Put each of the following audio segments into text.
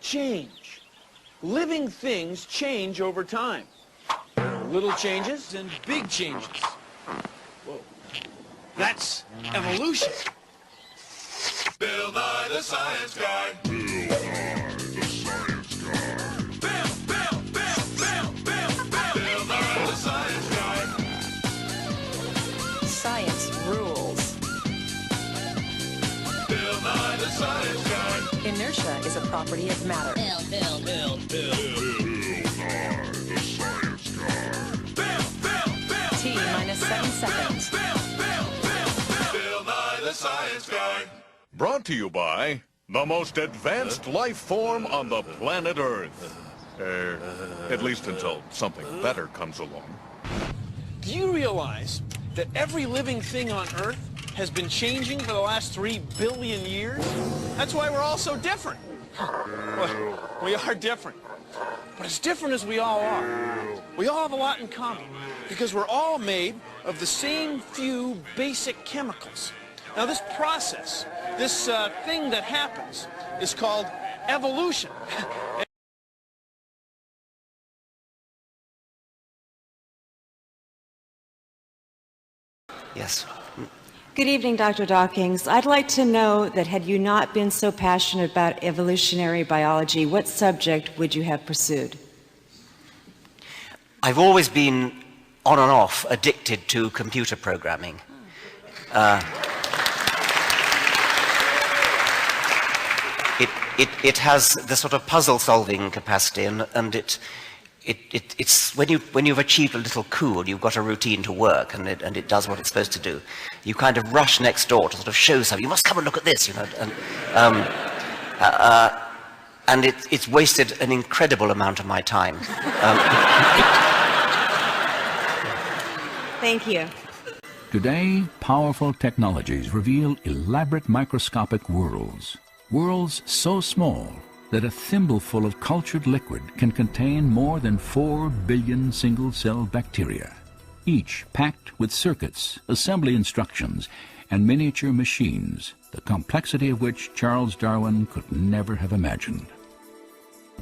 change. Living things change over time. Little changes and big changes. Whoa. That's evolution. Bill Nye the Science Guy. Bill Nye the Science Guy. Bill Nye the Science Guy. Science rules. Bill Nye the Science Guy. Inertia is a property of matter. Bill Nye the Science Guy. T minus 7 seconds. Bill Nye the Science Guy. Brought to you by the most advanced life form on the planet Earth. At least until something better comes along. Do you realize that every living thing on Earth has been changing for the last 3 billion years? That's why we're all so different. Well, we are different. But as different as we all are, we all have a lot in common because we're all made of the same few basic chemicals. Now this process, this thing that happens, is called evolution. Yes. Good evening, Dr. Dawkins. I'd like to know that had you not been so passionate about evolutionary biology, what subject would you have pursued? I've always been, on and off, addicted to computer programming. It has the sort of puzzle-solving capacity, and it's when you've achieved a little coup and you've got a routine to work, and it does what it's supposed to do, you kind of rush next door to sort of show something. You must come and look at this, you know. And it's wasted an incredible amount of my time. Thank you. Today, powerful technologies reveal elaborate microscopic worlds. Worlds so small that a thimbleful of cultured liquid can contain more than 4 billion single-cell bacteria, each packed with circuits, assembly instructions, and miniature machines, the complexity of which Charles Darwin could never have imagined.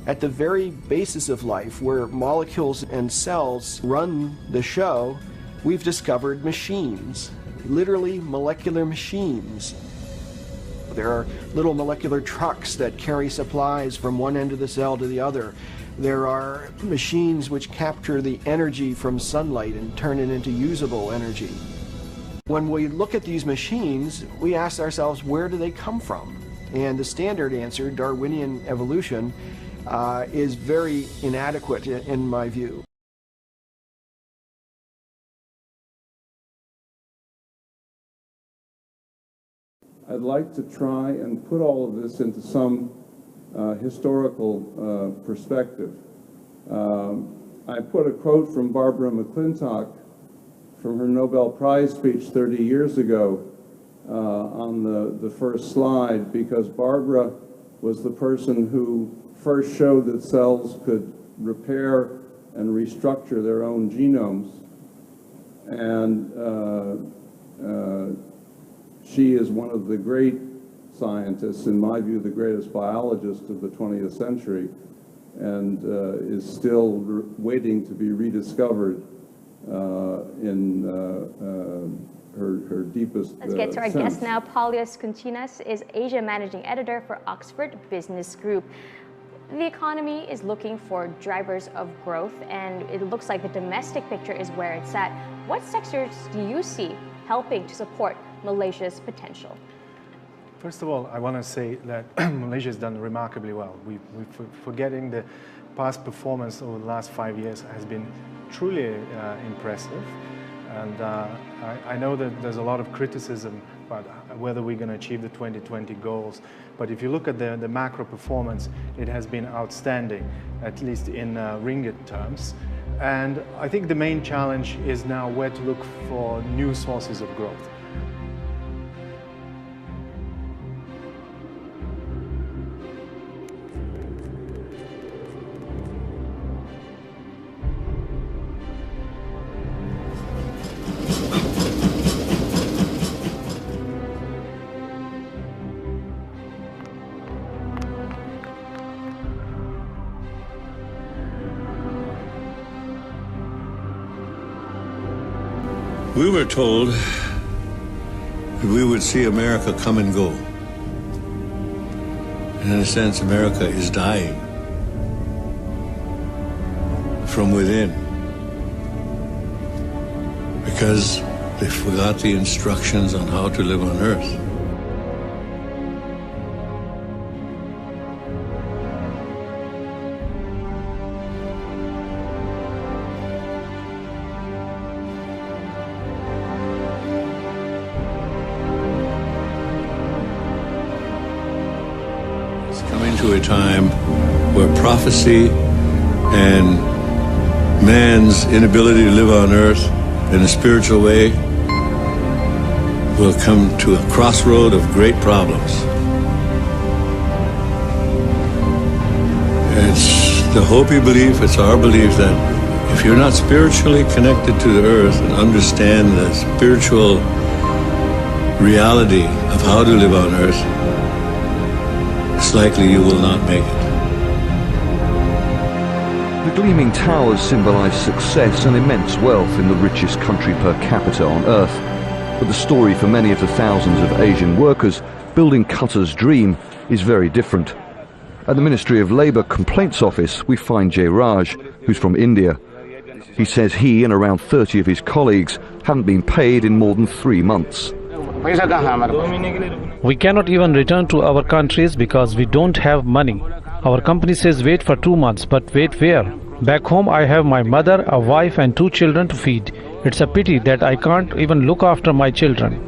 At the very basis of life, where molecules and cells run the show, we've discovered machines, literally molecular machines. There are little molecular trucks that carry supplies from one end of the cell to the other. There are machines which capture the energy from sunlight and turn it into usable energy. When we look at these machines, we ask ourselves, where do they come from? And the standard answer, Darwinian evolution, is very inadequate in my view. I'd like to try and put all of this into some historical perspective. I put a quote from Barbara McClintock from her Nobel Prize speech 30 years ago on the first slide, because Barbara was the person who first showed that cells could repair and restructure their own genomes. And she is one of the great scientists, in my view, the greatest biologist of the 20th century, and is still waiting to be rediscovered in her deepest Let's get to our sense. guest now. Paulius Kunchinas is Asia Managing Editor for Oxford Business Group. The economy is looking for drivers of growth, and it looks like the domestic picture is where it's at. What sectors do you see helping to support Malaysia's potential? First of all, I want to say that Malaysia has done remarkably well. We're forgetting the past performance over the last 5 years has been truly impressive. And I know that there's a lot of criticism about whether we're going to achieve the 2020 goals. But if you look at the macro performance, it has been outstanding, at least in ringgit terms. And I think the main challenge is now where to look for new sources of growth. We were told that we would see America come and go. And in a sense, America is dying from within because they forgot the instructions on how to live on Earth. To a time where prophecy and man's inability to live on earth in a spiritual way will come to a crossroad of great problems. It's the Hopi belief, it's our belief that if you're not spiritually connected to the earth and understand the spiritual reality of how to live on earth, it's likely you will not make it. The gleaming towers symbolize success and immense wealth in the richest country per capita on Earth. But the story for many of the thousands of Asian workers building Qatar's dream is very different. At the Ministry of Labour Complaints Office, we find Jay Raj, who's from India. He says he and around 30 of his colleagues haven't been paid in more than 3 months. We cannot even return to our countries because we don't have money. Our company says wait for 2 months, but wait where? Back home I have my mother, a wife and 2 children to feed. It's a pity that I can't even look after my children.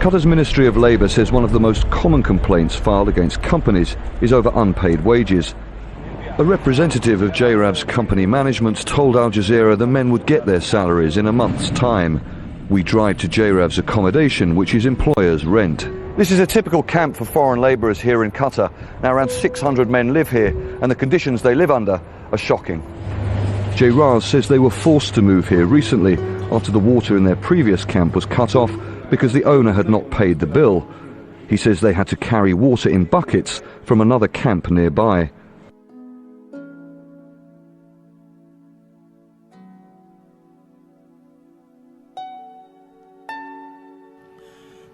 Qatar's Ministry of Labour says one of the most common complaints filed against companies is over unpaid wages. A representative of JRAV's company management told Al Jazeera the men would get their salaries in a month's time. We drive to JRAV's accommodation, which his employers rent. This is a typical camp for foreign labourers here in Qatar. Now around 600 men live here, and the conditions they live under are shocking. Jay Raz says they were forced to move here recently after the water in their previous camp was cut off because the owner had not paid the bill. He says they had to carry water in buckets from another camp nearby.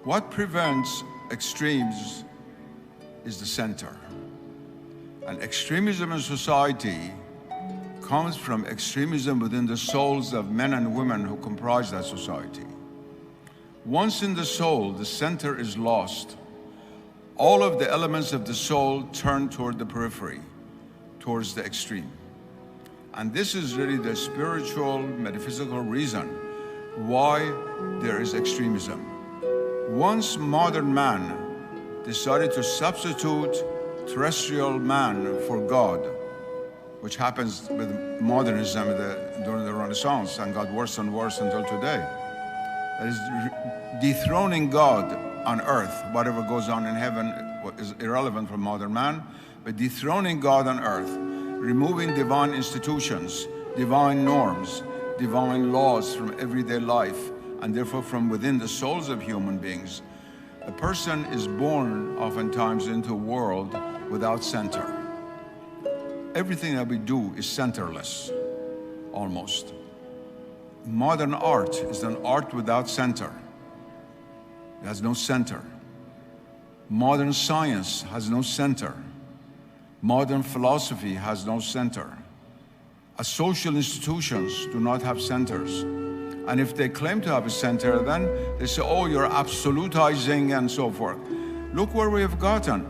What prevents extremes is the center. And extremism in society comes from extremism within the souls of men and women who comprise that society. Once in the soul, the center is lost. All of the elements of the soul turn toward the periphery, towards the extreme. And this is really the spiritual, metaphysical reason why there is extremism. Once modern man decided to substitute terrestrial man for God, which happens with modernism during the Renaissance and got worse and worse until today. That is dethroning God on earth. Whatever goes on in heaven is irrelevant for modern man, but dethroning God on earth, removing divine institutions, divine norms, divine laws from everyday life, and therefore from within the souls of human beings. A person is born oftentimes into a world without center. Everything that we do is centerless, almost. Modern art is an art without center. It has no center. Modern science has no center. Modern philosophy has no center. Social institutions do not have centers. And if they claim to have a center, then they say, oh, you're absolutizing and so forth. Look where we have gotten.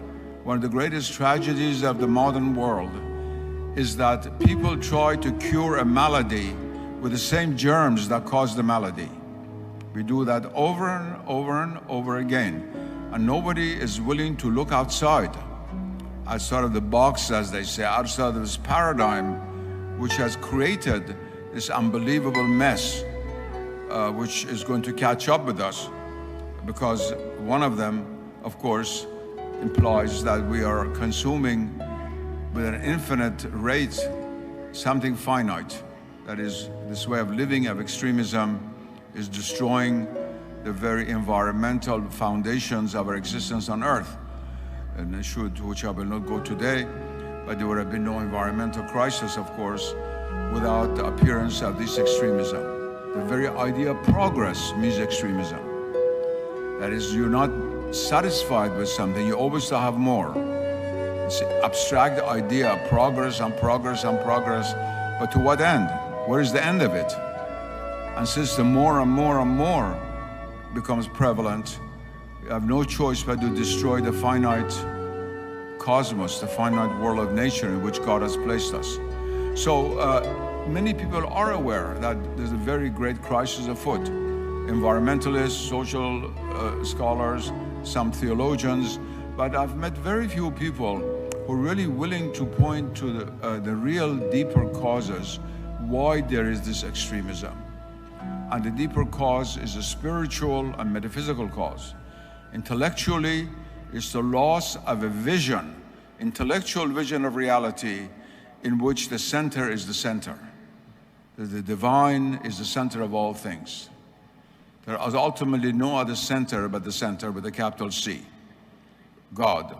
One of the greatest tragedies of the modern world is that people try to cure a malady with the same germs that cause the malady. We do that over and over and over again. And nobody is willing to look outside of the box, as they say, outside of this paradigm, which has created this unbelievable mess, which is going to catch up with us, because one of them, of course, implies that we are consuming with an infinite rate something finite. That is, this way of living, of extremism, is destroying the very environmental foundations of our existence on Earth. An issue to which I will not go today, but there would have been no environmental crisis, of course, without the appearance of this extremism. The very idea of progress means extremism. That is, you're not satisfied with something, you always have more. It's an abstract idea of progress and progress and progress, but to what end? Where is the end of it? And since the more and more and more becomes prevalent, we have no choice but to destroy the finite cosmos, the finite world of nature in which God has placed us. So many people are aware that there's a very great crisis afoot. Environmentalists, social scholars, some theologians, but I've met very few people who are really willing to point to the real deeper causes why there is this extremism. And the deeper cause is a spiritual and metaphysical cause. Intellectually, it's the loss of a vision, intellectual vision of reality in which the center is the center. The divine is the center of all things. There is ultimately no other center but the center with a capital C, God.